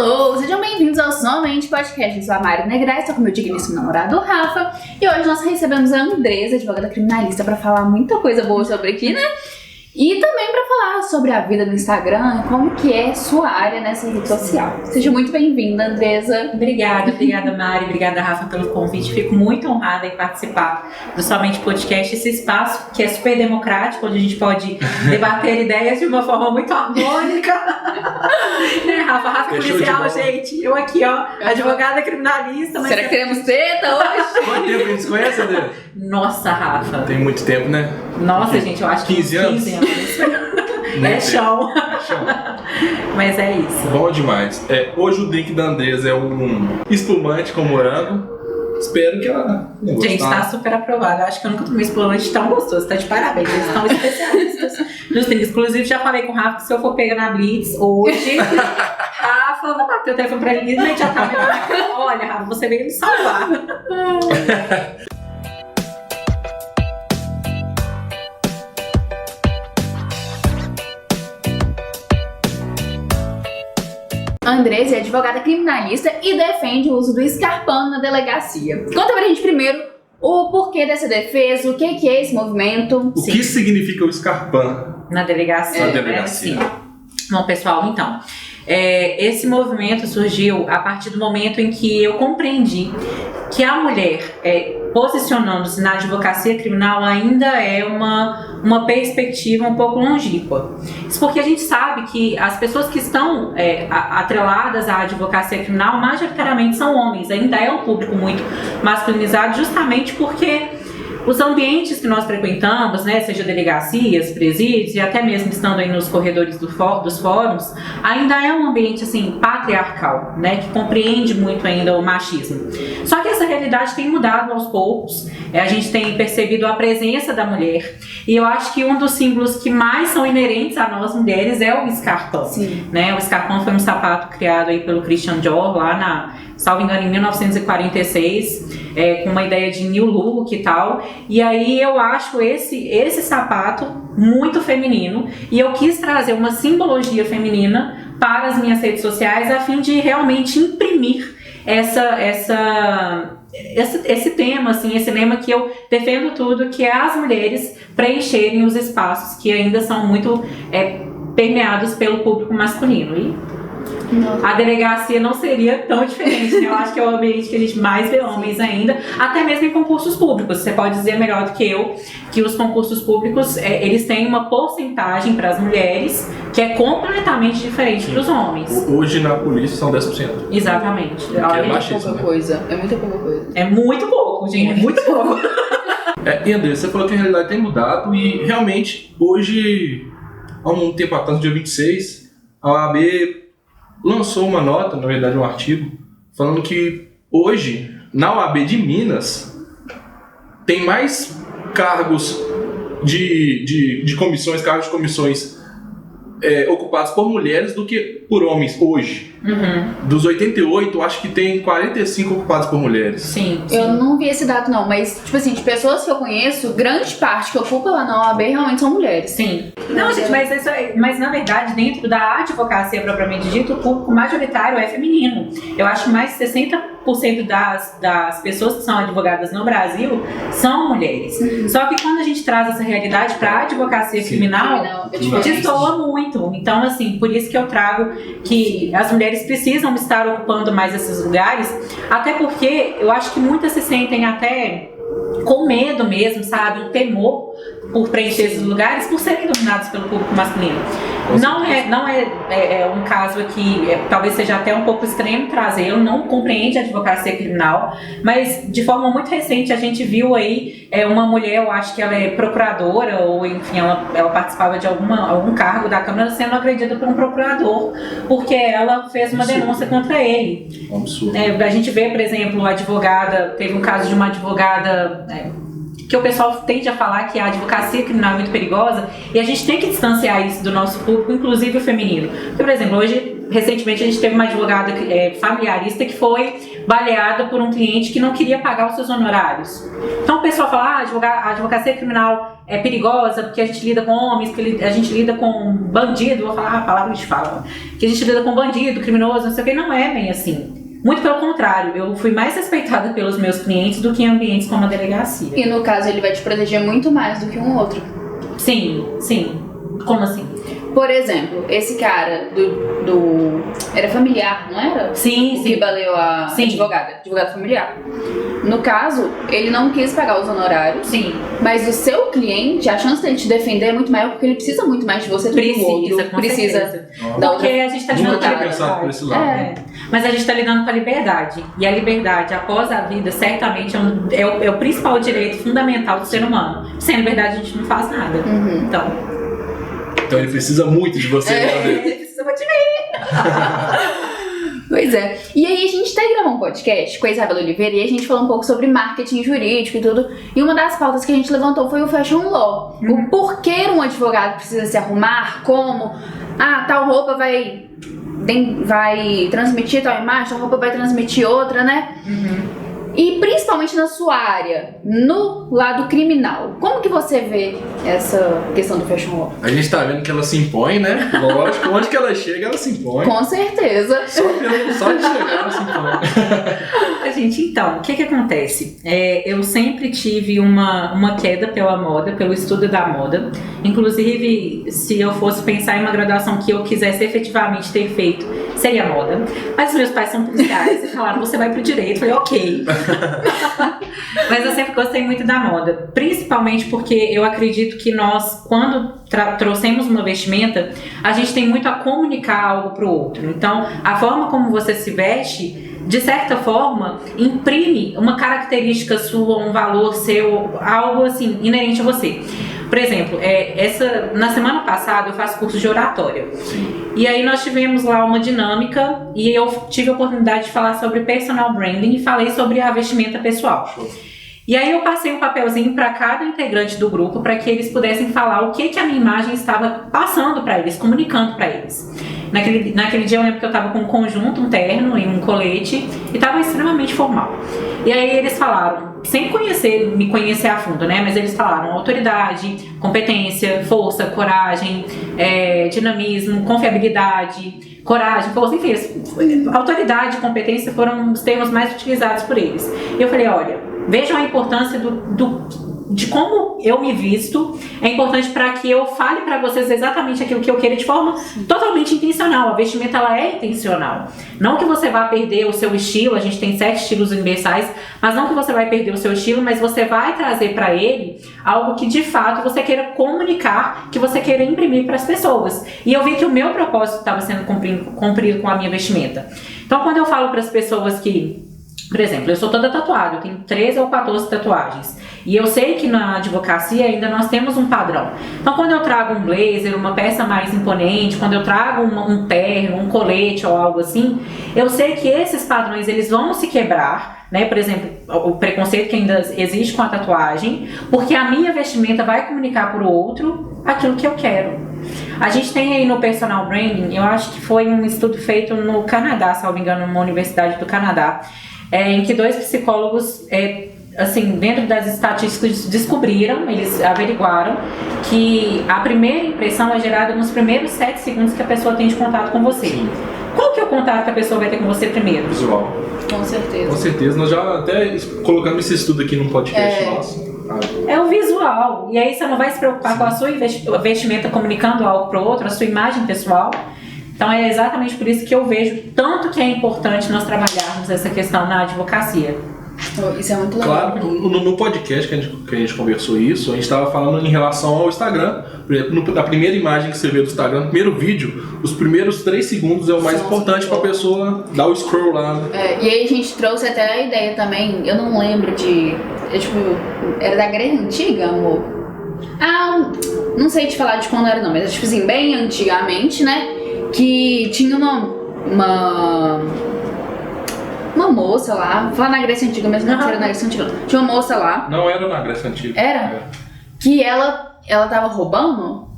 Hello, sejam bem-vindos ao Somente Podcast. Eu sou a Mari Negrais, estou com meu digníssimo namorado Rafa. E hoje nós recebemos a Andresa, advogada criminalista, para falar muita coisa boa sobre aqui, né? E também para falar sobre a vida no Instagram e como que é sua área nessa rede social. Seja muito bem-vinda, Andresa. Obrigada Mari, obrigada Rafa pelo convite. Fico muito honrada em participar do Somente Podcast, esse espaço que é super democrático, onde a gente pode debater ideias de uma forma muito harmônica. Né, Rafa? Rafa é policial, gente. Eu aqui, ó, advogada criminalista. Mas será que teremos treta hoje? Quanto tempo a gente se conhece, André? Nossa, Rafa. Tem muito tempo, né? Nossa, gente, eu acho que 15 anos. 15 anos. É chão. Mas é isso. Bom demais. Hoje o drink da Andresa é um espumante com morango. Espero que ela tenha gostado. Gente, tá super aprovado. Eu acho que eu nunca tomei espumante tão gostoso. Tá de parabéns. Eles estão especialistas nos drinks. Inclusive, já falei com o Rafa que se eu for pegar na Blitz hoje, Rafa, vou bater o telefone pra ele imediatamente. Olha, Rafa, você veio me salvar. A Andresa é advogada criminalista e defende o uso do escarpão na delegacia. Conta pra gente primeiro o porquê dessa defesa, o que é esse movimento. O que significa o escarpão na delegacia? Na delegacia. Bom, pessoal, então, esse movimento surgiu a partir do momento em que eu compreendi que a mulher posicionando-se na advocacia criminal ainda é uma perspectiva um pouco longínqua. Isso porque a gente sabe que as pessoas que estão atreladas à advocacia criminal majoritariamente são homens, ainda é um público muito masculinizado, justamente porque os ambientes que nós frequentamos, né, seja delegacias, presídios e até mesmo estando aí nos corredores dos fóruns, ainda é um ambiente assim patriarcal, né, que compreende muito ainda o machismo. Só que essa realidade tem mudado aos poucos. A gente tem percebido a presença da mulher e eu acho que um dos símbolos que mais são inerentes a nós mulheres é o escarpão. Sim. Né? O escarpão foi um sapato criado aí pelo Christian Dior lá salvo engano, em 1946, com uma ideia de new look e tal. E aí eu acho esse sapato muito feminino e eu quis trazer uma simbologia feminina para as minhas redes sociais a fim de realmente imprimir esse tema, assim, esse lema que eu defendo tudo, que é as mulheres preencherem os espaços que ainda são muito permeados pelo público masculino. E a delegacia não seria tão diferente, né? Eu acho que é o ambiente que a gente mais vê homens ainda, até mesmo em concursos públicos. Você pode dizer melhor do que eu que os concursos públicos, eles têm uma porcentagem para as mulheres que é completamente diferente dos homens. Hoje na polícia são 10%. Exatamente. É pouca coisa. É muita pouca coisa. É muito pouco, gente. É muito pouco. E André, você falou que a realidade tem mudado e realmente hoje, há um tempo atrás, no dia 26, a OAB lançou uma nota, na verdade um artigo, falando que hoje, na OAB de Minas, tem mais cargos de comissões, cargos de comissões ocupados por mulheres do que por homens hoje. Uhum. Dos 88, acho que tem 45 ocupados por mulheres. Sim. Eu não vi esse dado não, mas tipo assim, de pessoas que eu conheço, grande parte que ocupa lá na OAB realmente são mulheres. Sim. Não, gente, mas na verdade, dentro da advocacia propriamente dita, o público majoritário é feminino. Eu acho que mais de 60% das pessoas que são advogadas no Brasil são mulheres. Uhum. Só que quando a gente traz essa realidade para a advocacia criminal, destoa muito. Então, assim, por isso que eu trago que as mulheres precisam estar ocupando mais esses lugares, até porque eu acho que muitas se sentem até com medo mesmo, sabe? Um temor por preencher esses lugares, por serem dominados pelo público masculino. Não é um caso aqui, talvez seja até um pouco extremo trazê-lo, não compreende a advocacia criminal, mas de forma muito recente a gente viu aí uma mulher, eu acho que ela é procuradora, ou enfim, ela participava de algum cargo da Câmara sendo agredida por um procurador, porque ela fez uma denúncia contra ele. Absurdo. A gente vê, por exemplo, teve um caso de uma advogada que o pessoal tende a falar que a advocacia criminal é muito perigosa, e a gente tem que distanciar isso do nosso público, inclusive o feminino. Porque, por exemplo, hoje, recentemente, a gente teve uma advogada familiarista que foi baleada por um cliente que não queria pagar os seus honorários. Então o pessoal fala, a advocacia criminal é perigosa porque a gente lida com homens, que a gente lida com bandido, vou falar a palavra que fala, que a gente lida com bandido, criminoso, não sei o que, não é bem assim. Muito pelo contrário, eu fui mais respeitada pelos meus clientes do que em ambientes como a delegacia. E no caso ele vai te proteger muito mais do que um outro. Sim. Como assim? Por exemplo, esse cara era familiar, não era? Sim. Que baleou a advogada familiar. No caso, ele não quis pagar os honorários. Sim. Mas o seu cliente, a chance dele te defender é muito maior porque ele precisa muito mais de você do que o outro. Precisa da outra. Porque a gente tá Nunca tinha pensado por esse lado. Mas a gente tá lidando com a liberdade. E a liberdade após a vida, certamente, é o principal direito fundamental do ser humano. Sem liberdade a gente não faz nada. Uhum. Então ele precisa muito de você. Ele precisa muito de mim. Pois é. E aí a gente até gravou um podcast com a Isabela Oliveira e a gente falou um pouco sobre marketing jurídico e tudo. E uma das pautas que a gente levantou foi o fashion law. O porquê um advogado precisa se arrumar, como tal roupa vai transmitir tal imagem, tal roupa vai transmitir outra, né? Uhum. E principalmente na sua área, no lado criminal, como que você vê essa questão do fashion law? A gente tá vendo que ela se impõe, né? Lógico, onde que ela chega, ela se impõe. Com certeza. Só de chegar, ela se impõe. Gente, então, o que acontece? Eu sempre tive uma queda pela moda, pelo estudo da moda. Inclusive, se eu fosse pensar em uma graduação que eu quisesse efetivamente ter feito, seria moda. Mas meus pais são policiais e falaram, você vai pro direito. Eu falei, ok. Mas eu sempre gostei muito da moda, principalmente porque eu acredito que nós, quando trouxemos uma vestimenta, a gente tem muito a comunicar algo pro outro. Então, a forma como você se veste, de certa forma, imprime uma característica sua, um valor seu, algo assim, inerente a você. Por exemplo, na semana passada eu faço curso de oratória. E aí nós tivemos lá uma dinâmica e eu tive a oportunidade de falar sobre personal branding e falei sobre a vestimenta pessoal. E aí eu passei um papelzinho para cada integrante do grupo para que eles pudessem falar o que a minha imagem estava passando para eles, comunicando para eles. Naquele dia eu lembro que eu estava com um conjunto, um terno e um colete e estava extremamente formal. E aí eles falaram, sem me conhecer a fundo, né? Mas eles falaram autoridade, competência, força, coragem, dinamismo, confiabilidade, coragem, força, enfim, autoridade e competência foram os termos mais utilizados por eles. E eu falei, olha, vejam a importância de como eu me visto, é importante para que eu fale para vocês exatamente aquilo que eu quero de forma totalmente intencional. A vestimenta, ela é intencional. Não que você vá perder o seu estilo, a gente tem 7 estilos universais, mas não que você vai perder o seu estilo, mas você vai trazer para ele algo que de fato você queira comunicar, que você queira imprimir para as pessoas. E eu vi que o meu propósito estava sendo cumprido com a minha vestimenta. Então, quando eu falo para as pessoas que, por exemplo, eu sou toda tatuada, eu tenho 13 ou 14 tatuagens. E eu sei que na advocacia ainda nós temos um padrão. Então, quando eu trago um blazer, uma peça mais imponente, quando eu trago um terno, um colete ou algo assim, eu sei que esses padrões eles vão se quebrar, né? Por exemplo, o preconceito que ainda existe com a tatuagem, porque a minha vestimenta vai comunicar para o outro aquilo que eu quero. A gente tem aí no personal branding, eu acho que foi um estudo feito no Canadá, se não me engano, numa universidade do Canadá, em que 2 psicólogos, assim, dentro das estatísticas, descobriram, eles averiguaram que a primeira impressão é gerada nos primeiros 7 segundos que a pessoa tem de contato com você. Sim. Qual que é o contato que a pessoa vai ter com você primeiro? Visual. Com certeza. Com certeza. Nós já até colocamos esse estudo aqui no podcast nosso. É o visual. E aí você não vai se preocupar com a sua vestimenta comunicando algo para o outro, a sua imagem pessoal. Então é exatamente por isso que eu vejo tanto que é importante nós trabalharmos essa questão na advocacia. Isso é muito legal. Claro, no podcast que a gente conversou isso, a gente estava falando em relação ao Instagram. Por exemplo, na primeira imagem que você vê do Instagram, no primeiro vídeo, os primeiros 3 segundos é o mais importante para a pessoa dar o scroll lá. Né? E aí a gente trouxe até a ideia também, eu não lembro era da Grega Antiga, amor? Não sei te falar de quando era não, mas tipo assim, bem antigamente, né? Que tinha uma moça lá, lá na Grécia Antiga, mas não era na Grécia Antiga. Tinha uma moça lá. Não era na Grécia Antiga. Era? Que ela tava roubando?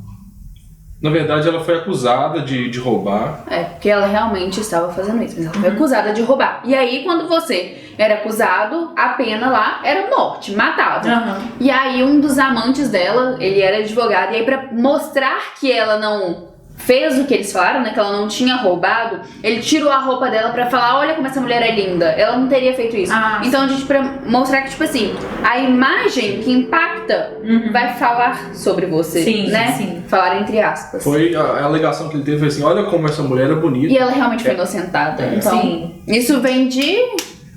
Na verdade, ela foi acusada de roubar. Porque ela realmente estava fazendo isso, mas ela foi acusada de roubar. E aí, quando você era acusado, a pena lá era morte, matava. E aí, um dos amantes dela, ele era advogado, e aí pra mostrar que ela não fez o que eles falaram, né, que ela não tinha roubado, ele tirou a roupa dela pra falar, olha como essa mulher é linda, ela não teria feito isso. Então, a gente, pra mostrar que, tipo assim, a imagem que impacta vai falar sobre você, né? Sim. Falar entre aspas. Foi a alegação que ele teve, foi assim, olha como essa mulher é bonita. E ela realmente foi inocentada. Então, isso vem de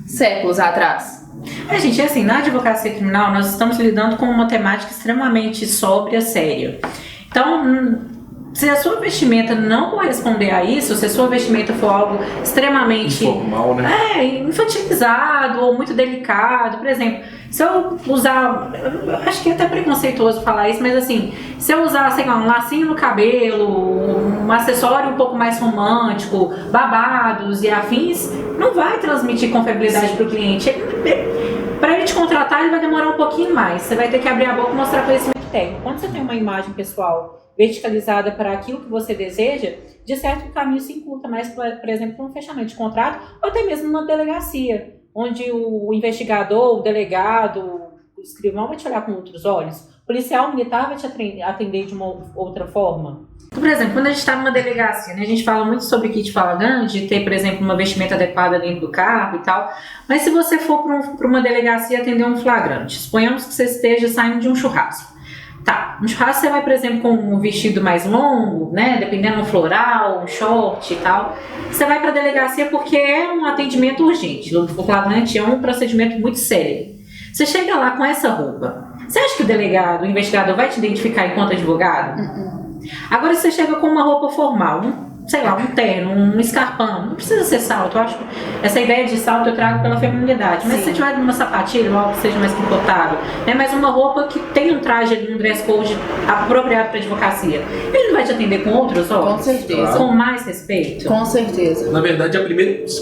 séculos atrás. Gente, assim, na advocacia criminal, nós estamos lidando com uma temática extremamente sóbria, séria. Então, se a sua vestimenta não corresponder a isso, se a sua vestimenta for algo extremamente informal, né? Infantilizado ou muito delicado, por exemplo, se eu usar, acho que é até preconceituoso falar isso, mas assim, se eu usar, sei lá, um lacinho no cabelo, um acessório um pouco mais romântico, babados e afins, não vai transmitir confiabilidade para o cliente. Para ele te contratar, ele vai demorar um pouquinho mais. Você vai ter que abrir a boca e mostrar conhecimento técnico. Quando você tem uma imagem pessoal verticalizada para aquilo que você deseja, de certo o caminho se encurta mais, por exemplo, para um fechamento de contrato ou até mesmo numa delegacia, onde o investigador, o delegado, o escrivão vai te olhar com outros olhos, o policial militar vai te atender de uma outra forma. Então, por exemplo, quando a gente está numa delegacia, né, a gente fala muito sobre kit flagrante, de ter, por exemplo, uma vestimenta adequada dentro do carro e tal, mas se você for para uma delegacia atender um flagrante, suponhamos que você esteja saindo de um churrasco. Tá, no churrasco você vai, por exemplo, com um vestido mais longo, né, dependendo do floral, um short e tal. Você vai para a delegacia porque é um atendimento urgente. O flagrante é um procedimento muito sério. Você chega lá com essa roupa. Você acha que o delegado, o investigador vai te identificar enquanto advogado? Agora, se você chega com uma roupa formal, sei lá, um terno, um escarpão, não precisa ser salto. Eu acho que essa ideia de salto eu trago pela feminilidade. Mas se você tiver uma sapatilha, algo que seja mais comportável, né, mas uma roupa que tem um traje ali, um dress code apropriado para advocacia, ele não vai te atender com outros olhos? Com certeza. Com mais respeito? Com certeza. Na verdade,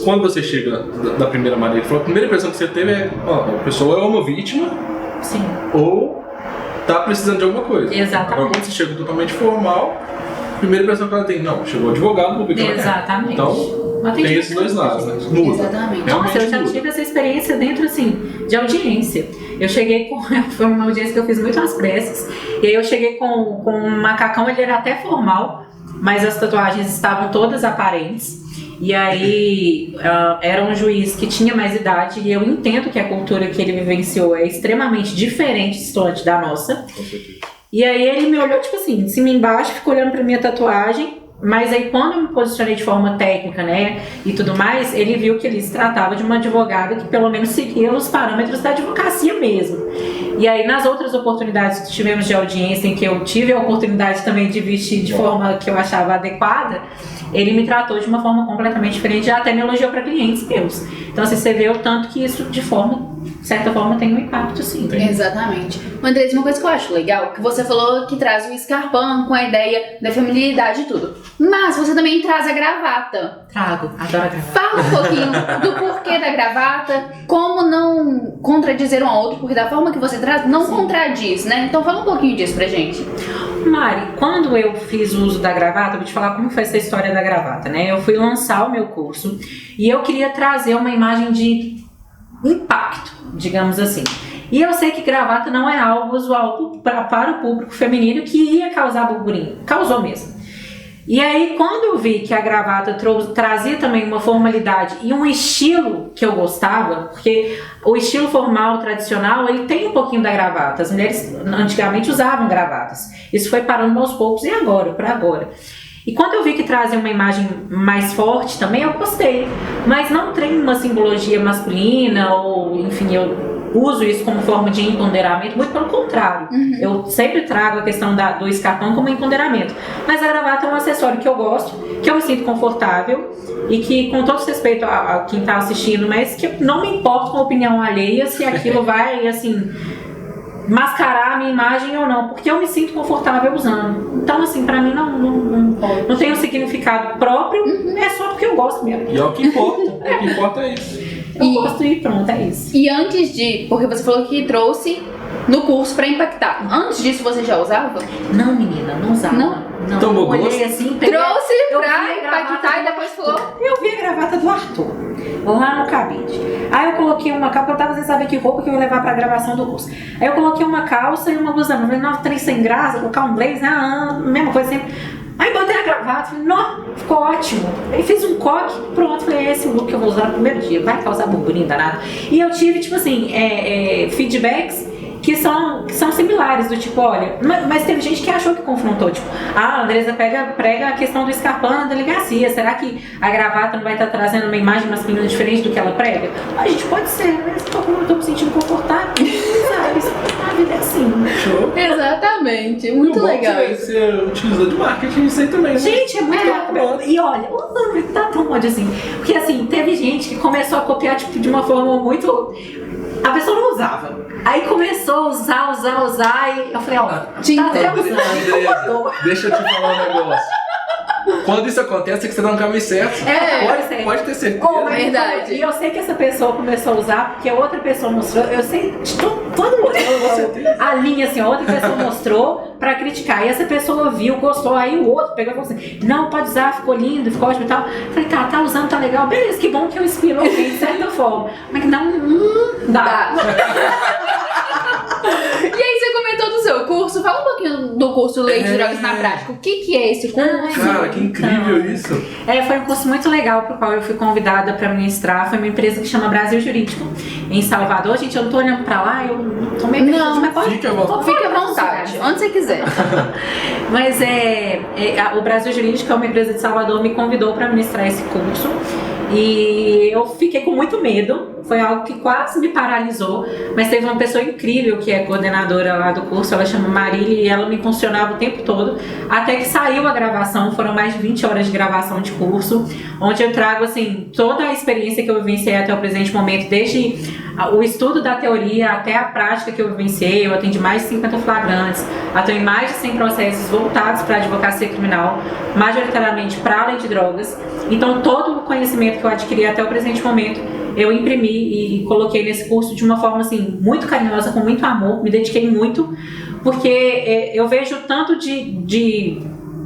quando você chega da primeira maneira, a primeira impressão que você teve é, a pessoa é uma vítima. Sim. Ou tá precisando de alguma coisa. Exatamente. Agora, quando você chega totalmente formal, a primeira impressão que ela tem, não, chegou advogado, vou pedir. Exatamente. Então, tem esses dois lados, né? Muda. Exatamente. Nossa, eu já tive essa experiência dentro, assim, de audiência. Eu cheguei com... Foi uma audiência que eu fiz muito às pressas. E aí eu cheguei com um macacão, ele era até formal, mas as tatuagens estavam todas aparentes. E aí era um juiz que tinha mais idade e eu entendo que a cultura que ele vivenciou é extremamente diferente, distante da nossa. Com certeza. E aí ele me olhou, tipo assim, de cima e embaixo, ficou olhando pra minha tatuagem, mas aí quando eu me posicionei de forma técnica, né, e tudo mais, ele viu que ele se tratava de uma advogada que pelo menos seguia os parâmetros da advocacia mesmo. E aí nas outras oportunidades que tivemos de audiência, em que eu tive a oportunidade também de vestir de forma que eu achava adequada, ele me tratou de uma forma completamente diferente, já até me elogiou para clientes meus. Então assim, você vê o tanto que isso de certa forma tem um impacto, sim. Exatamente. Andrés, uma coisa que eu acho legal, que você falou que traz o escarpão com a ideia da feminilidade e tudo. Mas você também traz a gravata. Trago, adoro a gravata. Fala um pouquinho do porquê da gravata, como não contradizer um ao outro, porque da forma que você traz, não contradiz, né? Então fala um pouquinho disso pra gente. Mari, quando eu fiz o uso da gravata, eu vou te falar como foi essa história da gravata, né? Eu fui lançar o meu curso e eu queria trazer uma imagem de impacto, digamos assim. E eu sei que gravata não é algo usual para o público feminino que ia causar burburinho. Causou mesmo. E aí, quando eu vi que a gravata trazia também uma formalidade e um estilo que eu gostava, porque o estilo formal, tradicional, ele tem um pouquinho da gravata. As mulheres antigamente usavam gravatas. Isso foi parando aos poucos e agora, para agora. E quando eu vi que trazia uma imagem mais forte também, eu gostei. Mas não tem uma simbologia masculina ou, enfim, eu uso isso como forma de empoderamento, muito pelo contrário. Eu sempre trago a questão do escarpão como empoderamento. Mas a gravata é um acessório que eu gosto, que eu me sinto confortável e que, com todo respeito a quem está assistindo, mas que eu não me importo com a opinião alheia se aquilo vai, assim, mascarar a minha imagem ou não, porque eu me sinto confortável usando. Então, assim, pra mim não tem um significado próprio, é só porque eu gosto mesmo. E é o que importa. O que importa é isso. eu gosto e pronto, é isso. E antes de... Porque você falou que trouxe no curso pra impactar. Antes disso você já usava? Não, menina, não usava. Não? Tomou eu olhei gosto? assim, peguei, Trouxe eu pra vi a gravata impactar e do depois Arthur. falou... Eu vi a gravata do Arthur lá no cabide. Aí eu coloquei uma calça, eu tava sem saber que roupa que eu ia levar pra gravação do curso. Aí eu coloquei uma calça e uma blusa. Eu falei, não, trem sem graça, colocar um blazer, mesma coisa sempre. Aí botei a gravata, falei, não, ficou ótimo. Aí fiz um coque, pronto, falei, esse é o look que eu vou usar no primeiro dia, vai causar burburinho danado. E eu tive, tipo assim, feedbacks que são similares, do tipo, olha, mas teve gente que achou que confrontou, tipo, a Andresa prega a questão do escarpão na delegacia, será que a gravata não vai estar trazendo uma imagem masculina diferente do que ela prega? A gente pode ser, mas eu tô me sentindo confortável, sabe? A vida é assim. Show. Exatamente, muito bom legal. Que você utilizou de marketing isso aí também, né? Gente, é muito bacana. E olha, tá tão ódio assim. Porque assim, teve gente que começou a copiar tipo, de uma forma muito. A pessoa não usava. Aí começou a usar e eu falei, ó, tá até usando. Deixa eu te falar um negócio. Quando isso acontece, é que você tá no caminho certo. Pode ter certeza. Verdade. E eu sei que essa pessoa começou a usar porque outra pessoa mostrou. Eu sei de todo mundo. A linha assim, a outra pessoa mostrou pra criticar. E essa pessoa viu, gostou. Aí o outro pegou e falou assim: não, pode usar, ficou lindo, ficou ótimo e tal. Eu falei, tá usando, tá legal. Beleza, que bom que eu inspiro alguém de certa forma. Mas não dá. E aí você comentou do seu curso, fala um pouquinho do curso Lei de Drogas na Prática. O que é esse curso? Cara, que incrível isso. Foi um curso muito legal pro qual eu fui convidada para ministrar. Foi uma empresa que chama Brasil Jurídico, em Salvador. Gente, eu não tô olhando pra lá, eu não tô meio Não, mas pode, fique à vontade. Fique à vontade, onde você quiser. Mas o Brasil Jurídico, é uma empresa de Salvador, me convidou para ministrar esse curso. E eu fiquei com muito medo, foi algo que quase me paralisou, mas teve uma pessoa incrível que é coordenadora lá do curso, ela chama Marília, e ela me funcionava o tempo todo, até que saiu a gravação, foram mais de 20 horas de gravação de curso, onde eu trago assim, toda a experiência que eu vivenciei até o presente momento, desde o estudo da teoria até a prática que eu vivenciei. Eu atendi mais de 50 flagrantes, atuei em mais de 100 processos voltados para a advocacia criminal, majoritariamente para a lei de drogas. Então todo o conhecimento que eu adquiri até o presente momento, eu imprimi e coloquei nesse curso de uma forma assim, muito carinhosa, com muito amor, me dediquei muito, porque eu vejo tanto de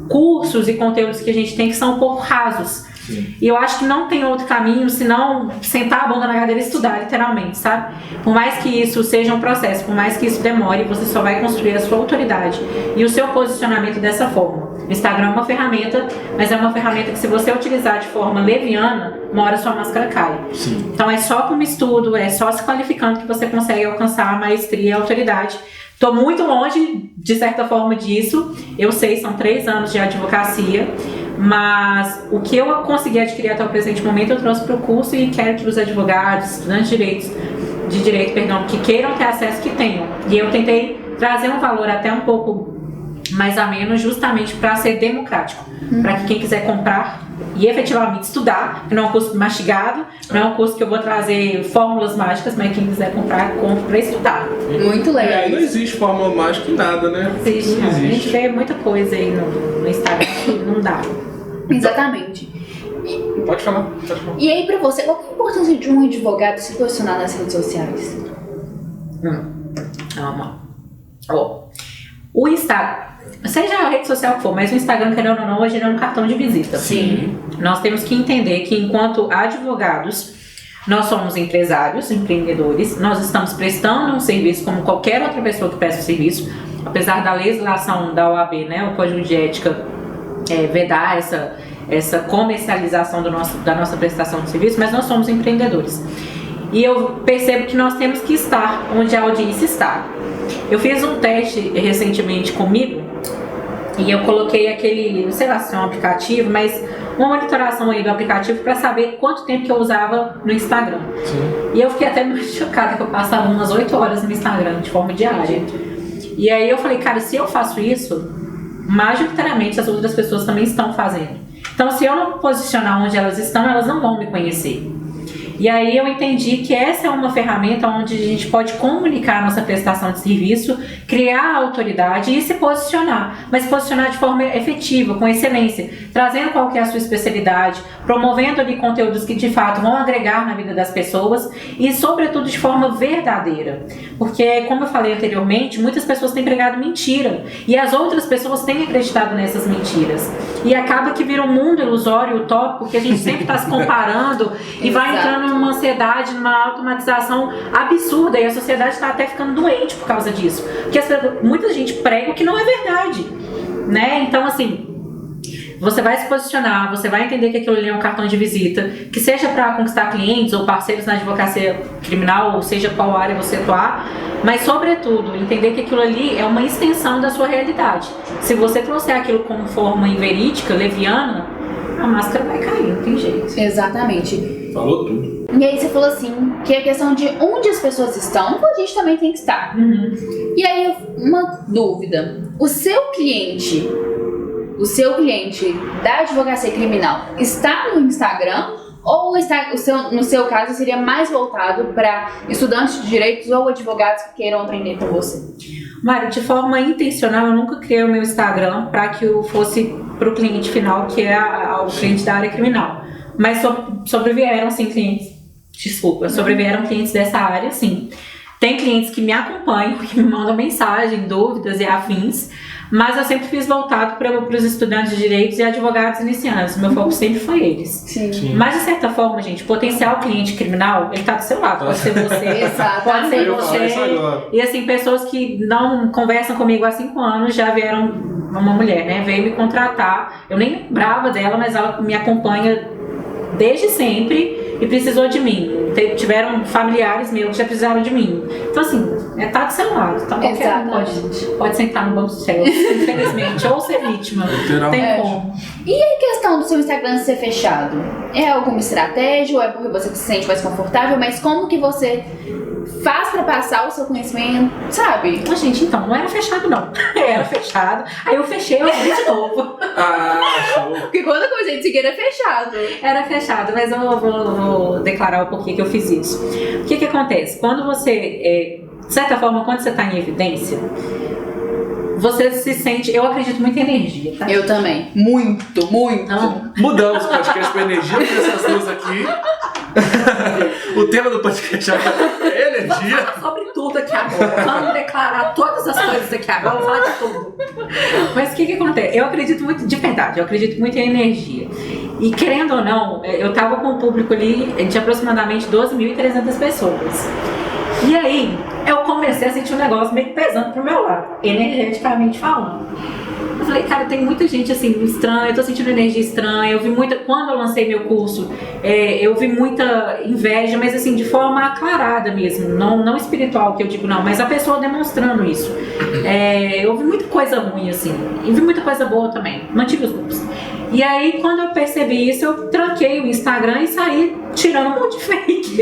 cursos e conteúdos que a gente tem que são um pouco rasos. Sim. E eu acho que não tem outro caminho senão sentar a bunda na cadeira e estudar, literalmente, sabe? Por mais que isso seja um processo, por mais que isso demore, você só vai construir a sua autoridade e o seu posicionamento dessa forma. O Instagram é uma ferramenta, mas é uma ferramenta que, se você utilizar de forma leviana, uma hora sua máscara cai. Sim. Então é só com estudo, é só se qualificando que você consegue alcançar a maestria e a autoridade. Estou muito longe, de certa forma, disso. Eu sei, são 3 anos de advocacia, mas o que eu consegui adquirir até o presente momento eu trouxe para o curso e quero que os advogados, estudantes de direito, que queiram ter acesso, que tenham. E eu tentei trazer um valor até um pouco mais ameno, justamente para ser democrático, para que quem quiser comprar e efetivamente estudar, que não é um curso mastigado, não é um curso que eu vou trazer fórmulas mágicas, mas quem quiser comprar, compra para estudar. Muito legal. Não existe fórmula mágica em nada, né? Existe, Não a gente vê muita coisa aí no Instagram que não dá. Exatamente. Pode falar. E aí, pra você, qual que é a importância de um advogado se posicionar nas redes sociais? O Instagram, seja a rede social que for, mas o Instagram, querendo ou não, hoje é um cartão de visita. Sim. Nós temos que entender que, enquanto advogados, nós somos empresários, empreendedores, nós estamos prestando um serviço como qualquer outra pessoa que presta serviço, apesar da legislação da OAB, né, o Código de Ética, vedar essa comercialização da nossa prestação de serviço, mas nós somos empreendedores. E eu percebo que nós temos que estar onde a audiência está. Eu fiz um teste recentemente comigo e eu coloquei aquele, não sei lá se é um aplicativo, mas uma monitoração aí do aplicativo para saber quanto tempo que eu usava no Instagram. Sim. E eu fiquei até muito chocada que eu passava umas 8 horas no Instagram de forma diária. E aí eu falei, cara, se eu faço isso, majoritariamente as outras pessoas também estão fazendo. Então, se eu não posicionar onde elas estão, elas não vão me conhecer. E aí eu entendi que essa é uma ferramenta onde a gente pode comunicar a nossa prestação de serviço, criar autoridade e se posicionar, mas posicionar de forma efetiva, com excelência, trazendo qual que é a sua especialidade, promovendo ali conteúdos que de fato vão agregar na vida das pessoas e sobretudo de forma verdadeira. Porque, como eu falei anteriormente, muitas pessoas têm pregado mentira e as outras pessoas têm acreditado nessas mentiras. E acaba que vira um mundo ilusório, utópico, que a gente sempre está se comparando e vai entrando numa ansiedade, numa automatização absurda, e a sociedade está até ficando doente por causa disso. Porque muita gente prega o que não é verdade, né? Então, assim, você vai se posicionar, você vai entender que aquilo ali é um cartão de visita, que seja para conquistar clientes ou parceiros na advocacia criminal, ou seja qual área você atuar, mas sobretudo entender que aquilo ali é uma extensão da sua realidade. Se você trouxer aquilo como forma inverídica, leviana, a máscara vai cair, não tem jeito. Exatamente. Falou tudo. E aí você falou assim, que a questão de onde as pessoas estão, a gente também tem que estar. E aí, uma dúvida. O seu cliente da advocacia criminal está no Instagram? Ou no seu caso seria mais voltado para estudantes de direitos ou advogados que queiram aprender com você? Mário, de forma intencional, eu nunca criei o meu Instagram para que eu fosse para o cliente final, que é o cliente da área criminal. Mas sobrevieram, sim, clientes. Sobrevieram clientes dessa área, sim. Tem clientes que me acompanham, que me mandam mensagem, dúvidas e afins, mas eu sempre fiz voltado para os estudantes de direitos e advogados iniciantes. Meu foco sempre foi eles. Sim. Mas, de certa forma, gente, potencial cliente criminal, ele está do seu lado. Pode ser você, pode ser você. E, assim, pessoas que não conversam comigo há 5 anos já vieram, uma mulher, né, veio me contratar. Eu nem lembrava dela, mas ela me acompanha desde sempre e precisou de mim. Tiveram familiares meus que já precisaram de mim. Então, assim, tá do seu lado. Então, qualquer um pode sentar no banco do céu, infelizmente, ou ser vítima. Tem como. E a questão do seu Instagram ser fechado? É alguma estratégia ou é porque você se sente mais confortável? Mas como que você faz pra passar o seu conhecimento, sabe? Mas, gente, então, não era fechado, não. Era fechado. Aí eu fechei, eu abri de novo. Show. Porque quando a coisa de seguir é fechado. Era fechado, mas eu vou declarar o porquê que eu fiz isso. O que acontece? Quando você, de certa forma, quando você tá em evidência, você se sente... Eu acredito muito em energia, tá? Eu também. Muito. Então, Mudamos o podcast para energia, porque essas duas aqui... O tema do podcast é energia. Vamos falar sobre tudo aqui agora. Vamos declarar todas as coisas aqui agora. Vamos falar de tudo. Mas o que acontece? Eu acredito muito, de verdade, eu acredito muito em energia. E querendo ou não, eu tava com um público ali de aproximadamente 12.300 pessoas. E aí, eu comecei a sentir um negócio meio pesando pro meu lado, energeticamente falando. Eu falei, cara, tem muita gente assim, estranha, eu tô sentindo energia estranha. Eu vi muita, quando eu lancei meu curso, eu vi muita inveja, mas assim, de forma aclarada mesmo, não espiritual que eu digo não, mas a pessoa demonstrando isso. Eu vi muita coisa ruim assim, e vi muita coisa boa também, mantive os grupos. E aí, quando eu percebi isso, eu tranquei o Instagram e saí tirando um monte de fake.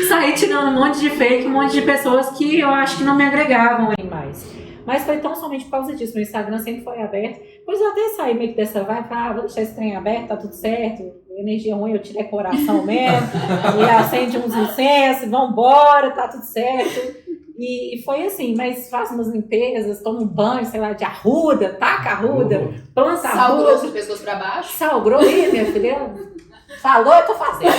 Saí tirando um monte de fake, um monte de pessoas que eu acho que não me agregavam aí mais. Mas foi tão somente por causa disso. Meu Instagram sempre foi aberto. Depois eu até saí meio que dessa vibe. Vou deixar esse trem aberto, tá tudo certo. Energia ruim, eu tiro a coração mesmo. E acende uns incensos, vambora, tá tudo certo. E foi assim, mas faço umas limpezas, tomo um banho, sei lá, de arruda, taca arruda, planta arruda. Sal grosso de pescoço pra baixo. Sal grosso, minha filha. Falou, eu tô fazendo.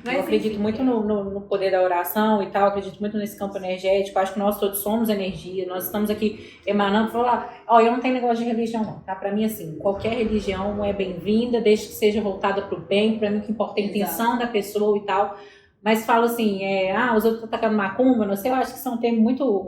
Mas eu acredito muito no poder da oração e tal, acredito muito nesse campo energético, acho que nós todos somos energia, nós estamos aqui emanando, falar, eu não tenho negócio de religião não, tá? Pra mim assim, qualquer religião é bem-vinda, desde que seja voltada pro bem, pra mim o que importa é a intenção da pessoa e tal, mas falo assim, os outros estão atacando macumba, não sei, eu acho que são termos muito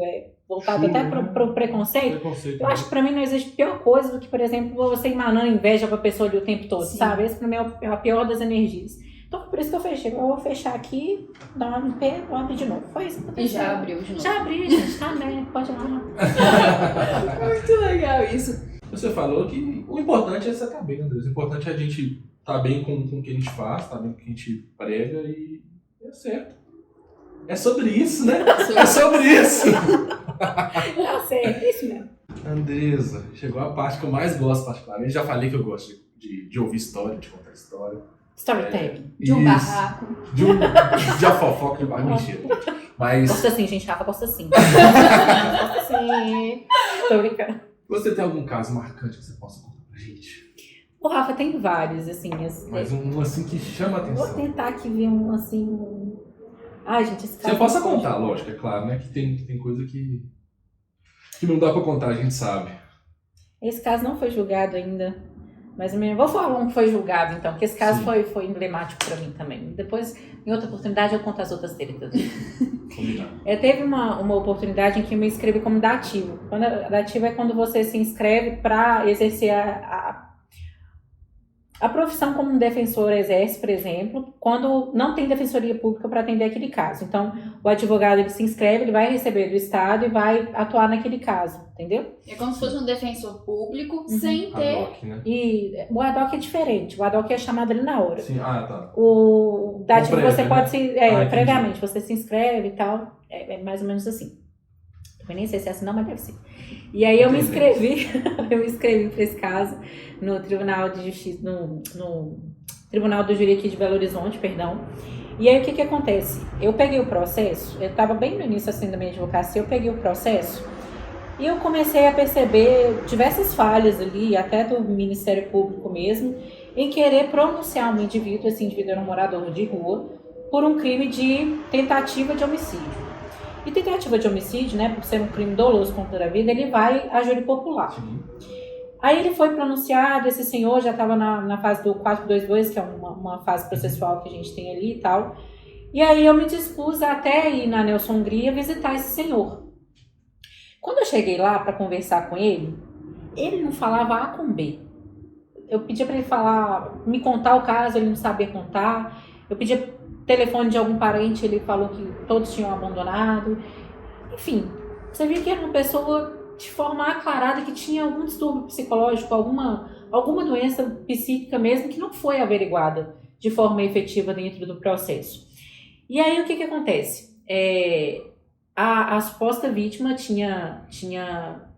voltado até pro preconceito. Eu acho que pra mim não existe pior coisa do que, por exemplo, você emanando inveja pra pessoa ali o tempo todo, sabe? Esse pra mim é a pior das energias. Então, por isso que eu fechei. Eu vou fechar aqui, dar um pé, vou abrir de novo. Foi isso. E já abriu de novo. Já abri, gente. Tá bem, pode ir lá. Muito legal isso. Você falou que o importante é você estar bem, Andrés. O importante é a gente estar bem com o que a gente faz, estar bem com o que a gente prega e é certo. É sobre isso, né? É sobre isso. Tá certo, é isso mesmo. Andresa, chegou a parte que eu mais gosto, particularmente. Já falei que eu gosto de ouvir história, de contar história. Storytelling. De um Isso. barraco. De a fofoca de barraco, mentira. Mas Gosta sim, gente. Rafa gosta sim. Gosta sim. Tô brincando. você tem algum caso marcante que você possa contar pra gente? O Rafa tem vários, assim. Mas um assim que chama a Vou atenção. tentar aqui ver um, assim... Ai, gente, esse caso... Você possa contar, lógico, é claro, né? Que tem coisa que não dá pra contar, a gente sabe. Esse caso não foi julgado ainda. Mas eu vou falar um que foi julgado, então. Porque esse caso Sim. foi emblemático pra mim também. Depois, em outra oportunidade, eu conto as outras tretas. Combinado. Teve uma oportunidade em que eu me inscrevi como dativo. Dativo é quando você se inscreve para exercer a profissão como um defensor exerce, por exemplo, quando não tem defensoria pública para atender aquele caso. Então, o advogado ele se inscreve, ele vai receber do Estado e vai atuar naquele caso, entendeu? É como se fosse um defensor público sem ter... Ad hoc, né? E o ad hoc é diferente. O ad hoc é chamado ali na hora. Sim, tá. O dativo prévio, você né? pode se... Entendi. previamente, você se inscreve e tal. É mais ou menos assim. Eu nem sei se é assim, não, mas deve ser. E aí eu me inscrevi para esse caso no Tribunal de Justiça, no Tribunal do Júri aqui de Belo Horizonte, perdão. E aí o que acontece? Eu peguei o processo, eu estava bem no início assim da minha advocacia, eu peguei o processo e eu comecei a perceber diversas falhas ali, até do Ministério Público mesmo, em querer pronunciar um indivíduo, esse indivíduo era um morador de rua, por um crime de tentativa de homicídio. E tentativa de homicídio, né, por ser um crime doloso contra a vida, ele vai a júri popular. Sim. Aí ele foi pronunciado, esse senhor já estava na fase do 422, que é uma fase processual que a gente tem ali e tal. E aí eu me dispus a até ir na Nelson Hungria visitar esse senhor. Quando eu cheguei lá para conversar com ele não falava A com B. Eu pedia para ele me contar o caso, ele não sabia contar. Eu pedia telefone de algum parente, ele falou que todos tinham abandonado. Enfim, você via que era uma pessoa de forma aclarada que tinha algum distúrbio psicológico, alguma doença psíquica mesmo que não foi averiguada de forma efetiva dentro do processo. E aí o que acontece? A suposta vítima tinha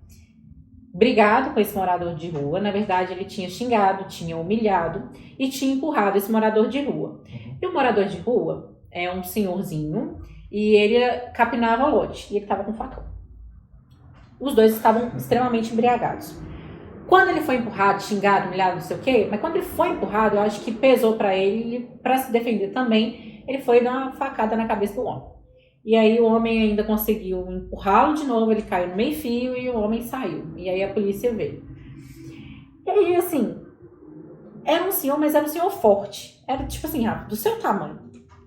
brigado com esse morador de rua. Na verdade, ele tinha xingado, tinha humilhado e tinha empurrado esse morador de rua. E o morador de rua é um senhorzinho e ele capinava lote e ele estava com facão. Os dois estavam extremamente embriagados. Quando ele foi empurrado, xingado, humilhado, não sei o quê, mas quando ele foi empurrado, eu acho que pesou para ele, para se defender também, ele foi dar uma facada na cabeça do homem. E aí o homem ainda conseguiu empurrá-lo de novo, ele caiu no meio-fio e o homem saiu. E aí a polícia veio. E aí, assim, era um senhor, mas era um senhor forte. Era tipo assim, do seu tamanho,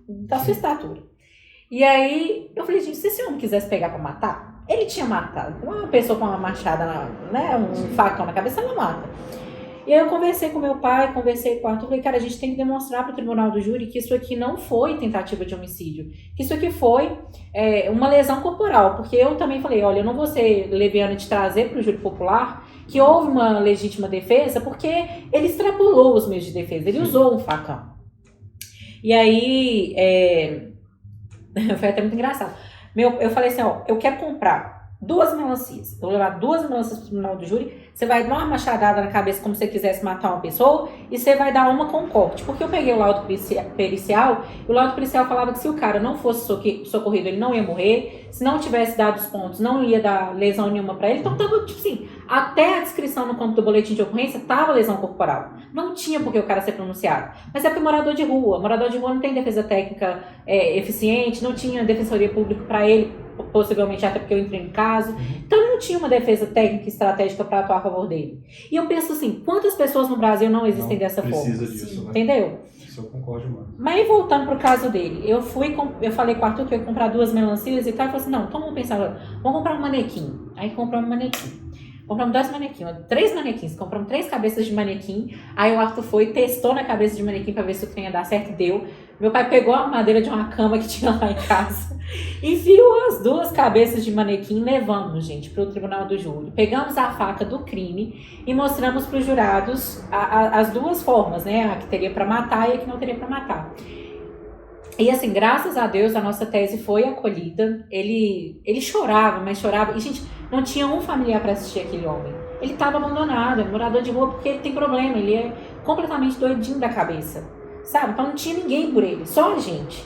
da sua estatura. E aí eu falei, gente, se esse homem quisesse pegar pra matar, ele tinha matado. Uma pessoa com uma machada, né, um facão na cabeça, ela mata. E aí eu conversei com meu pai, conversei com o Arthur, falei, cara, a gente tem que demonstrar para o tribunal do júri que isso aqui não foi tentativa de homicídio, que isso aqui foi uma lesão corporal, porque eu também falei, olha, eu não vou ser leviana de trazer para o júri popular que houve uma legítima defesa, porque ele extrapolou os meios de defesa, ele usou um facão. E aí, foi até muito engraçado. Eu falei assim, eu quero comprar 2 melancias. Eu vou levar 2 melancias para o tribunal do júri. Você vai dar uma machadada na cabeça como se você quisesse matar uma pessoa e você vai dar uma com corte. Porque eu peguei o laudo pericial e o laudo pericial falava que se o cara não fosse socorrido, ele não ia morrer. Se não tivesse dado os pontos, não ia dar lesão nenhuma para ele. Então, tava, tipo assim, até a descrição no campo do boletim de ocorrência tava lesão corporal. Não tinha por que o cara ser pronunciado. Mas é porque morador de rua não tem defesa técnica eficiente, não tinha defensoria pública para ele, possivelmente até porque eu entrei em caso. Então ele não tinha uma defesa técnica e estratégica para atuar a favor dele. E eu penso assim, quantas pessoas no Brasil não existem dessa forma? Precisa disso, né? Entendeu? Isso eu concordo mais. Mas aí, voltando pro caso dele, eu falei com o Arthur que eu ia comprar 2 melancias e tal, ele falou assim, não, então vamos pensar agora, vamos comprar um manequim. Aí compramos um manequim. Compramos 2 manequins, 3 manequins, compramos 3 cabeças de manequim. Aí o Arthur foi e testou na cabeça de manequim pra ver se o trem ia dar certo, deu. Meu pai pegou a madeira de uma cama que tinha lá em casa, enfiou as 2 cabeças de manequim, levamos, gente, pro tribunal do júri. Pegamos a faca do crime e mostramos pros jurados as 2 formas, né? A que teria pra matar e a que não teria pra matar. E assim, graças a Deus, a nossa tese foi acolhida. Ele chorava, mas chorava. E, gente, não tinha um familiar para assistir aquele homem. Ele estava abandonado, é morador de rua porque ele tem problema. Ele é completamente doidinho da cabeça. sabe? Então não tinha ninguém por ele, só a gente.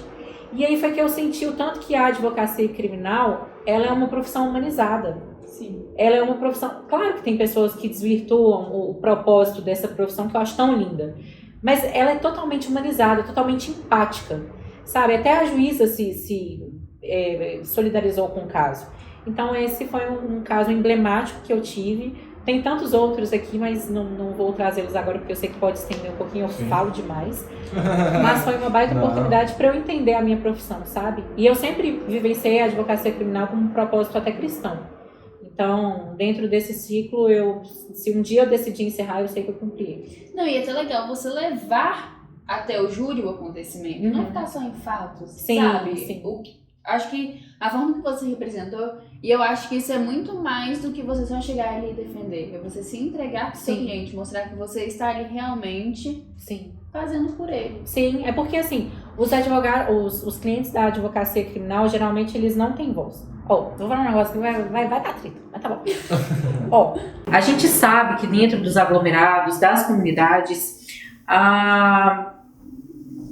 E aí foi que eu senti o tanto que a advocacia criminal, ela é uma profissão humanizada. Sim. Ela é uma profissão... Claro que tem pessoas que desvirtuam o propósito dessa profissão, que eu acho tão linda. Mas ela é totalmente humanizada, totalmente empática, sabe? Até a juíza se solidarizou com o caso. Então esse foi um caso emblemático que eu tive. Tem tantos outros aqui, mas não vou trazê-los agora, porque eu sei que pode estender um pouquinho, eu falo demais. Mas foi uma baita oportunidade para eu entender a minha profissão, sabe? E eu sempre vivenciei a advocacia criminal com um propósito até cristão. Então, dentro desse ciclo, se um dia eu decidir encerrar, eu sei que eu cumpri. Não, e é até legal você levar até o júri o acontecimento, não ficar só em fatos, Sim, sabe? sim. Acho que a forma que você representou, e eu acho que isso é muito mais do que você só chegar ali e defender. É você se entregar pro seu cliente, mostrar que você está ali realmente fazendo por ele. Sim, é porque assim, os advogados, os clientes da advocacia criminal, geralmente eles não têm voz. Vou falar um negócio que vai dar treta, mas tá bom. A gente sabe que dentro dos aglomerados, das comunidades,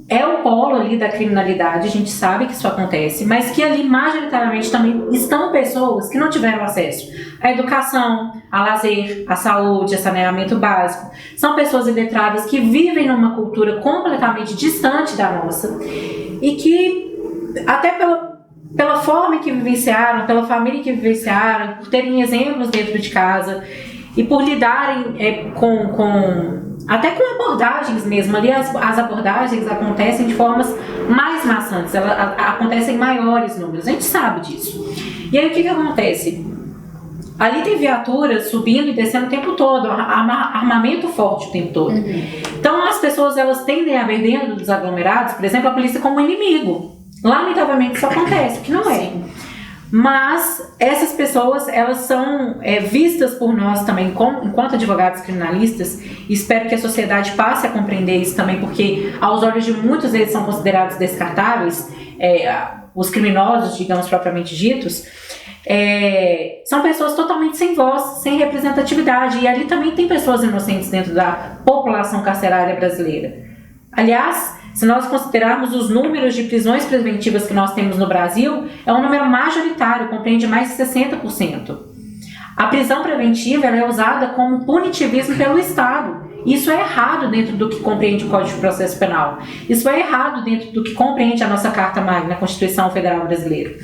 é o polo ali da criminalidade, a gente sabe que isso acontece, mas que ali majoritariamente também estão pessoas que não tiveram acesso à educação, a lazer, à saúde, a saneamento básico. São pessoas iletradas que vivem numa cultura completamente distante da nossa e que, até pela forma que vivenciaram, pela família que vivenciaram, por terem exemplos dentro de casa e por lidarem até com abordagens mesmo. Ali as abordagens acontecem de formas mais maçantes, elas acontecem em maiores números, a gente sabe disso. E aí o que acontece? Ali tem viaturas subindo e descendo o tempo todo, armamento forte o tempo todo. Então as pessoas elas tendem a ver dentro dos aglomerados, por exemplo, a polícia como inimigo. Lamentavelmente isso acontece, que não é. Mas essas pessoas, elas são vistas por nós também, enquanto advogados criminalistas, e espero que a sociedade passe a compreender isso também, porque aos olhos de muitos eles são considerados descartáveis, os criminosos, digamos, propriamente ditos, são pessoas totalmente sem voz, sem representatividade, e ali também tem pessoas inocentes dentro da população carcerária brasileira. Aliás, se nós considerarmos os números de prisões preventivas que nós temos no Brasil, é um número majoritário, compreende mais de 60%. A prisão preventiva ela é usada como punitivismo pelo Estado. Isso é errado dentro do que compreende o Código de Processo Penal. Isso é errado dentro do que compreende a nossa Carta Magna, a Constituição Federal Brasileira.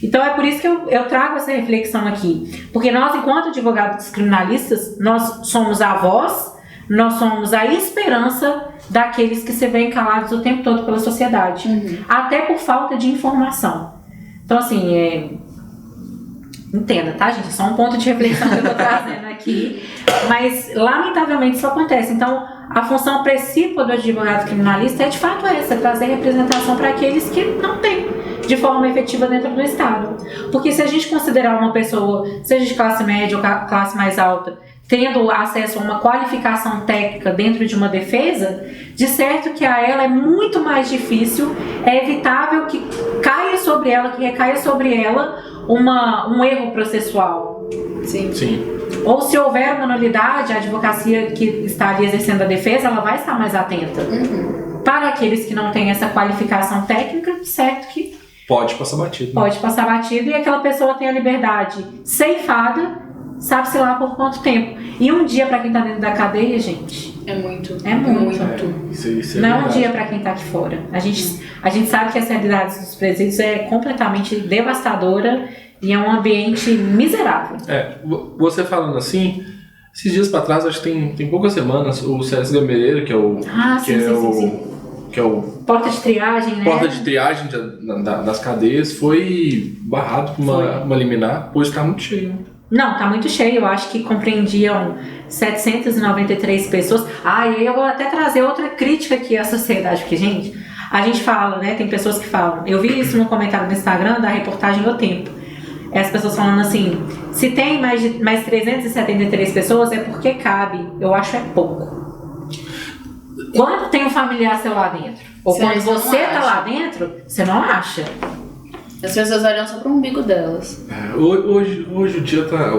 Então é por isso que eu trago essa reflexão aqui. Porque nós, enquanto advogados criminalistas, nós somos a voz, nós somos a esperança daqueles que se veem calados o tempo todo pela sociedade, até por falta de informação. Então, assim, entenda, tá, gente? É só um ponto de reflexão que eu tô trazendo aqui, mas, lamentavelmente, isso acontece. Então, a função principal do advogado criminalista é, de fato, essa, trazer representação para aqueles que não têm de forma efetiva dentro do Estado. Porque se a gente considerar uma pessoa, seja de classe média ou classe mais alta, tendo acesso a uma qualificação técnica dentro de uma defesa, de certo que a ela é muito mais difícil, é evitável que caia sobre ela, que recaia sobre ela um erro processual. Sim. Ou se houver uma nulidade, a advocacia que está ali exercendo a defesa, ela vai estar mais atenta. Para aqueles que não têm essa qualificação técnica, certo que pode passar batido. Pode passar batido e aquela pessoa tem a liberdade ceifada, sabe-se lá por quanto tempo. E um dia para quem tá dentro da cadeia, gente, é muito. Isso não é um verdade. dia para quem tá aqui fora. A gente sabe que a realidade dos presídios é completamente devastadora e é um ambiente miserável. Você falando assim, esses dias para trás, acho que tem poucas semanas, o César Gameleira, que é o que é o porta de triagem, né? Porta de triagem das cadeias, foi barrado por uma liminar, pois tá muito cheio. Não, tá muito cheio. Eu acho que compreendiam 793 pessoas. E eu vou até trazer outra crítica aqui à sociedade, porque, gente, a gente fala, né? Tem pessoas que falam. Eu vi isso no comentário do Instagram da reportagem O Tempo. As pessoas falando assim, se tem mais 373 pessoas é porque cabe. Eu acho é pouco. Quando tem um familiar seu lá dentro, ou quando você tá lá dentro, você não acha. As pessoas olham só pro umbigo delas. Hoje o dia tá.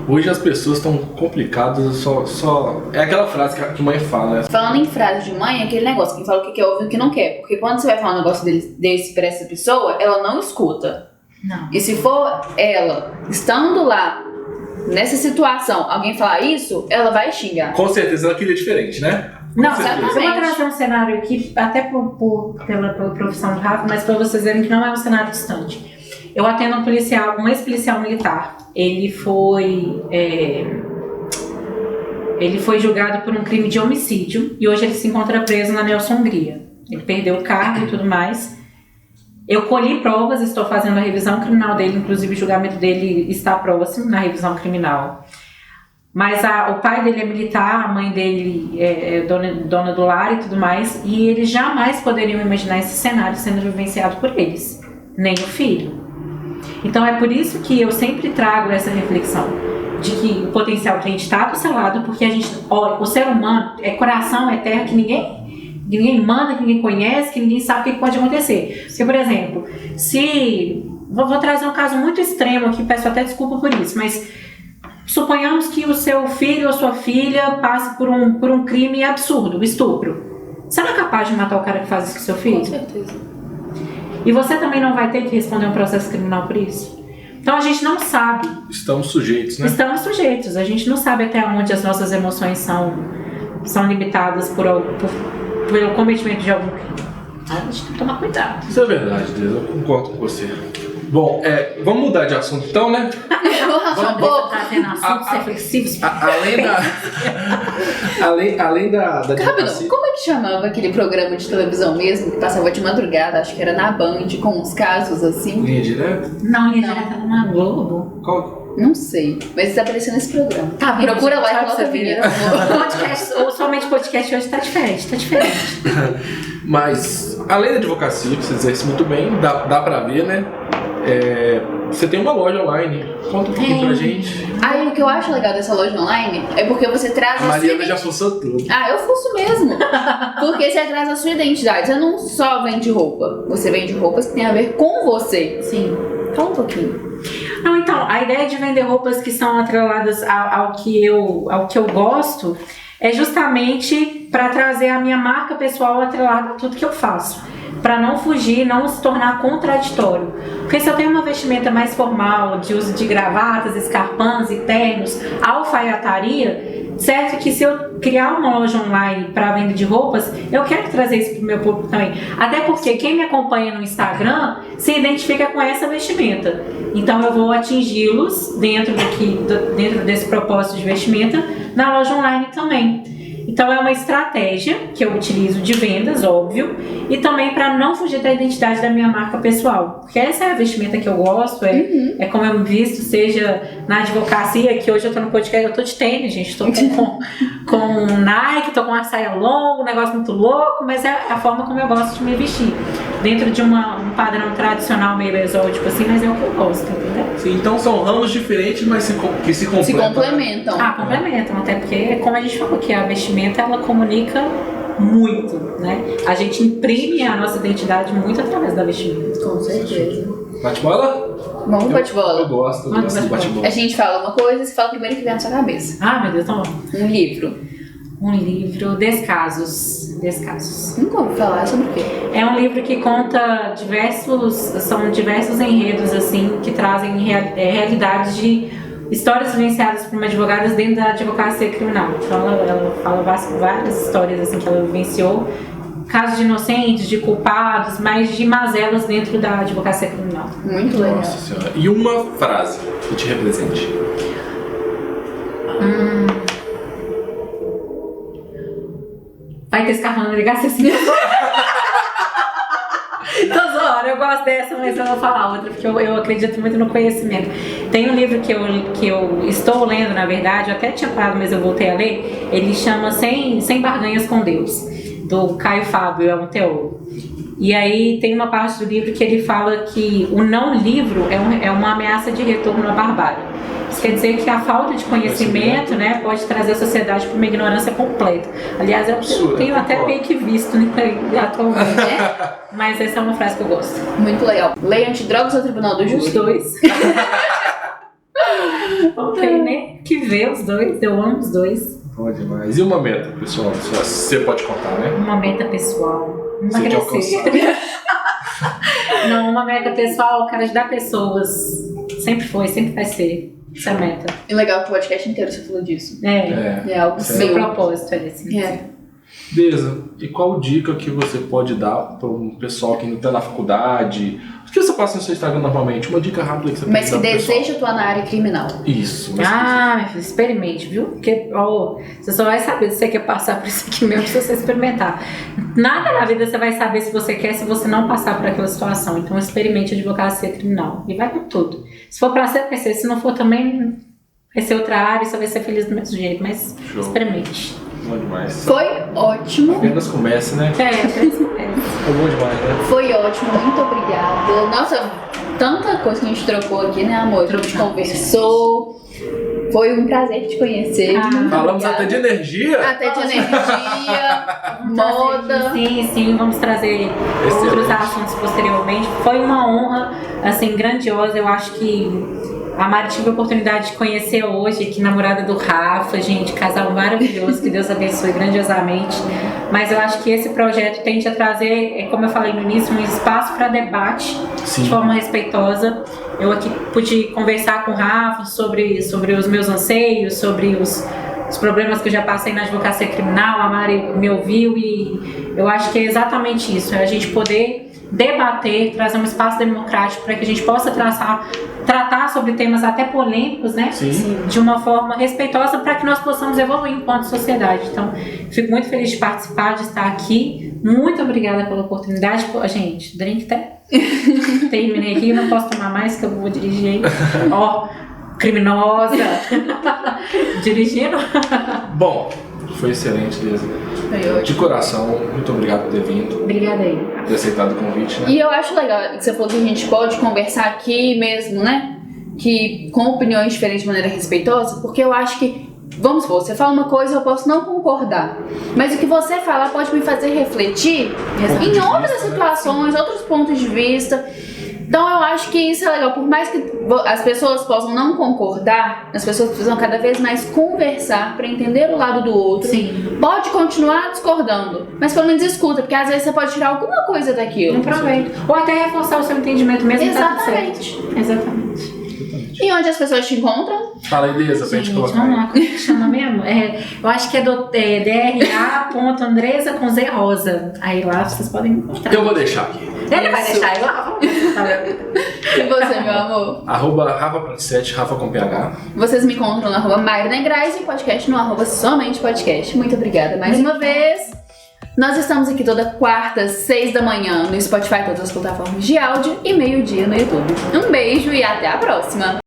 Hoje as pessoas estão complicadas, só. É aquela frase que a mãe fala, né? Falando em frase de mãe, é aquele negócio que fala o que quer ouvir e o que não quer. Porque quando você vai falar um negócio desse pra essa pessoa, ela não escuta. Não. E se for ela, estando lá, nessa situação, alguém falar isso, ela vai xingar. Com certeza ela queria diferente, né? Não, certeza. eu vou trazer um cenário aqui, até pela profissão do Rafa, mas para vocês verem que não é um cenário distante. Eu atendo um ex-policial militar. Ele foi julgado por um crime de homicídio e hoje ele se encontra preso na Nelson Hungria. Ele perdeu o cargo e tudo mais. Eu colhi provas, estou fazendo a revisão criminal dele, inclusive o julgamento dele está próximo na revisão criminal. Mas o pai dele é militar, a mãe dele é dona do lar e tudo mais, e eles jamais poderiam imaginar esse cenário sendo vivenciado por eles, nem o filho. Então é por isso que eu sempre trago essa reflexão, de que o potencial cliente está do seu lado, porque a gente, olha, o ser humano é coração, é terra que ninguém manda, que ninguém conhece, que ninguém sabe o que pode acontecer. Porque, por exemplo, vou trazer um caso muito extremo aqui, peço até desculpa por isso, mas suponhamos que o seu filho ou sua filha passe por um crime absurdo, estupro. Você não é capaz de matar o cara que faz isso com seu filho? Com certeza. E você também não vai ter que responder um processo criminal por isso? Então a gente não sabe. Estamos sujeitos, né? Estamos sujeitos. A gente não sabe até onde as nossas emoções são limitadas pelo cometimento de algum crime. A gente tem que tomar cuidado. Isso é verdade, Deus. Eu concordo com você. Bom, vamos mudar de assunto então, né? Vamos trazendo assuntos reflexivos. Além da Rápido, advocacia. como é que chamava aquele programa de televisão mesmo, que passava de madrugada, acho que era na Band, com uns casos assim? Linha direta? Não, ele já tá na Globo. Qual? Não sei, mas está aparecendo nesse programa. Tá vendo, Procura gente? lá e Só pra coloca a você ver. vinheta. Podcast, ou somente podcast hoje tá diferente. Mas, além da advocacia, que você exerce muito bem, dá pra ver, né? Você tem uma loja online. Conta um pouquinho pra gente. Aí o que eu acho legal dessa loja online é porque você traz A a Mariana sua já fuçou tudo. eu fuço mesmo. Porque você traz a sua identidade. Você não só vende roupa. Você vende roupas que tem a ver com você. Sim. Fala um pouquinho. Não, então, a ideia de vender roupas que são atreladas ao que eu gosto é justamente para trazer a minha marca pessoal atrelada a tudo que eu faço. Para não fugir, não se tornar contraditório. Porque se eu tenho uma vestimenta mais formal, de uso de gravatas, escarpãs e ternos, alfaiataria, certo que se eu criar uma loja online para venda de roupas, eu quero trazer isso para o meu público também. Até porque quem me acompanha no Instagram se identifica com essa vestimenta. Então eu vou atingi-los dentro desse propósito de vestimenta na loja online também. Então é uma estratégia que eu utilizo de vendas, óbvio, e também para não fugir da identidade da minha marca pessoal. Porque essa é a vestimenta que eu gosto, é como eu me visto, seja na advocacia, que hoje eu tô no podcast, eu tô de tênis, gente, tô com Nike, tô com uma saia longa, um negócio muito louco, mas é a forma como eu gosto de me vestir. Dentro de um padrão tradicional meio exótico assim, mas é o que eu gosto, entendeu? Sim, então são ramos diferentes, mas que se complementam. Se complementam. Complementam, até porque, como a gente falou, que a vestimenta ela comunica muito, né? A gente imprime a nossa identidade muito através da vestimenta. Com certeza. Bate-bola? Vamos pro bate-bola. Eu gosto Vamos de pro bate-bola. A gente fala uma coisa e você fala primeiro que vem na sua cabeça. Ah, meu Deus, então Um livro. um livro, Descasos. Nunca ouvi falar sobre o quê? É um livro que conta diversos enredos, assim, que trazem realidades de histórias vivenciadas por uma advogada dentro da advocacia criminal. Então ela fala várias histórias, assim, que ela vivenciou. Casos de inocentes, de culpados, mas de mazelas dentro da advocacia criminal. Muito legal. Nossa senhora. E uma frase que te represente. Vai ter escarrão na delegacia assim. Tô zoando, eu gosto dessa, mas eu vou falar outra, porque eu acredito muito no conhecimento. Tem um livro que eu estou lendo, na verdade, eu até tinha parado, mas eu voltei a ler. Ele chama 100 Barganhas com Deus, do Caio Fábio, é um teólogo. E aí tem uma parte do livro que ele fala que o não livro é uma ameaça de retorno à barbárie. Isso quer dizer que a falta de conhecimento, né, pode trazer a sociedade para uma ignorância completa. Aliás, eu tenho até meio que visto, né, atualmente. Mas essa é uma frase que eu gosto. Muito legal. Lei antidrogas ou Tribunal do Os Júri? dois. Não tem nem que ver os dois, eu amo os dois. Bom demais. E uma meta, pessoal? Você pode contar, né? Uma meta pessoal. Você quer alcançar. Não, uma meta pessoal, cara, ajudar pessoas. Sempre foi, sempre vai ser. Essa é a meta. E legal que o podcast inteiro você falou disso. É algo Meu seu. propósito é esse. Beleza. E qual dica que você pode dar para um pessoal que não está na faculdade? O que você passa no seu Instagram normalmente? Uma dica rápida que você Mas pode que dar pro pessoal. deseja atuar na área criminal. Isso. Minha filha, experimente, viu? Porque você só vai saber se você quer passar por isso aqui mesmo se você experimentar. Nada na vida você vai saber se você quer se você não passar por aquela situação. Então experimente advocacia criminal. E vai com tudo. Se for pra ser, vai ser. Se não for também, vai ser outra área e você vai ser feliz do mesmo jeito. Mas Show. experimente. Bom demais. Foi ótimo. Apenas comece, né? Foi Foi bom demais, né? Foi ótimo. Muito obrigada. Nossa, tanta coisa que a gente trocou aqui, né, amor? A gente conversou. Foi um prazer te conhecer. Muito Falamos obrigada. até de energia. Até de energia, moda. Sim, vamos trazer outros assuntos posteriormente. Foi uma honra, assim, grandiosa. Eu acho que a Mari tive a oportunidade de conhecer hoje, aqui, namorada do Rafa, gente, casal maravilhoso, que Deus abençoe grandiosamente. Mas eu acho que esse projeto tende a trazer, como eu falei no início, um espaço para debate de forma respeitosa. Eu aqui pude conversar com o Rafa sobre os meus anseios, sobre os problemas que eu já passei na advocacia criminal. A Mari me ouviu e eu acho que é exatamente isso, é a gente poder debater, trazer um espaço democrático para que a gente possa tratar sobre temas até polêmicos, né? Sim. De uma forma respeitosa para que nós possamos evoluir enquanto sociedade. Então, fico muito feliz de participar, de estar aqui. Muito obrigada pela oportunidade. Pô, gente, drink até terminei aqui, não posso tomar mais que eu vou dirigir. Criminosa. Dirigindo. Bom, foi excelente, Lisa. De coração, muito obrigado por ter vindo. Obrigada aí. Ter aceitado o convite, né? E eu acho legal que você falou que a gente pode conversar aqui mesmo, né? Que com opiniões diferentes de maneira respeitosa, porque eu acho que, vamos supor, você fala uma coisa, eu posso não concordar, mas o que você falar pode me fazer refletir em outras situações, outros pontos de vista. Então eu acho que isso é legal, por mais que as pessoas possam não concordar, as pessoas precisam cada vez mais conversar para entender o lado do outro. Sim. Pode continuar discordando, mas pelo menos escuta, porque às vezes você pode tirar alguma coisa daquilo. Aproveita. Ou até reforçar o seu entendimento mesmo. Exatamente. Tá tudo certo. Exatamente. E onde as pessoas te encontram? Fala aí, Lisa, pra gente Gente, colocar. vamos lá, como que chama mesmo? Eu acho que é DRA.Andresa com Z Rosa. Aí lá vocês podem me encontrar. Eu vou deixar aqui. Ele vai deixar aí lá. E você, meu amor? @Rafa.7, Rafa com PH. Vocês me encontram no @Mayra Negrais e o podcast no @Somente Podcast. Muito obrigada mais uma vez. Nós estamos aqui toda quarta, 6 da manhã, no Spotify, todas as plataformas de áudio e meio-dia no YouTube. Um beijo e até a próxima!